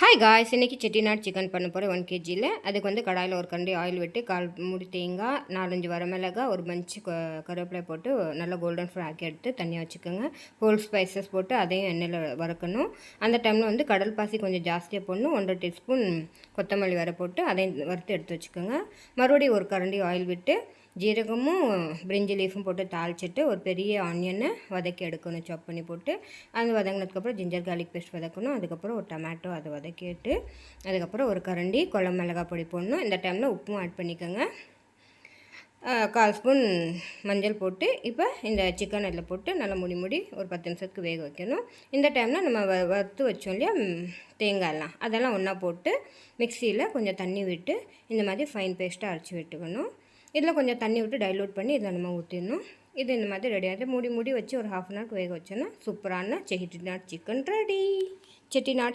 Hi guys, இன்றைக்கி Chettinad chicken பண்ண போகிறேன் 1 கேஜியில். அதுக்கு வந்து கடாயில் ஒரு கரண்டி ஆயில் விட்டு 1/4 மூடி தேங்காய், 4-5 வரமிளகா, ஒரு பஞ்ச் கருவேப்பிலை போட்டு நல்லா கோல்டன் ஃப்ரை ஆக்கி எடுத்து தனியாக வச்சுக்கோங்க. ஹோல் ஸ்பைசஸ் போட்டு அதையும் எண்ணெயில் வறுக்கணும். அந்த டைமில் வந்து கடல் பாசி கொஞ்சம் ஜாஸ்தியாக போடணும். 1.5 டீஸ்பூன் கொத்தமல்லி வரை போட்டு அதையும் வறுத்து எடுத்து வச்சுக்கோங்க. மறுபடியும் ஒரு கரண்டி ஆயில் விட்டு ஜீரகமும் பிரிஞ்சி லீஃபும் போட்டு தாளிச்சிட்டு ஒரு பெரிய ஆனியனை வதக்கி எடுக்கணும். சாப் பண்ணி போட்டு அது வதங்கினதுக்கப்புறம் ஜிஞ்சர் கார்லிக் பேஸ்ட் வதக்கணும். அதுக்கப்புறம் ஒரு டொமேட்டோ அதை வதக்கிட்டு அதுக்கப்புறம் ஒரு கரண்டி குழம்பு மிளகாய் பொடி போடணும். இந்த டைமில் உப்பும் ஆட் பண்ணிக்கோங்க. 1/4 ஸ்பூன் மஞ்சள் போட்டு இப்போ இந்த சிக்கன் இதில் போட்டு நல்லா மூடி ஒரு 10 நிமிஷத்துக்கு வேக வைக்கணும். இந்த டைமில் நம்ம வறுத்து வச்சோம் இல்லையா தேங்காயெல்லாம், அதெல்லாம் ஒன்றா போட்டு மிக்சியில் கொஞ்சம் தண்ணி விட்டு இந்த மாதிரி ஃபைன் பேஸ்ட்டாக அரைச்சி விட்டுக்கணும். இதில் கொஞ்சம் தண்ணி விட்டு டைலூட் பண்ணி இதில் நம்ம ஊற்றிடணும். இது இந்த மாதிரி ரெடி ஆகிட்டு மூடி வச்சு ஒரு 1/2 அன் ஹவருக்கு வேக வச்சோன்னா சூப்பரான செட்டிநாடு சிக்கன் ரெடி. செட்டிநாடு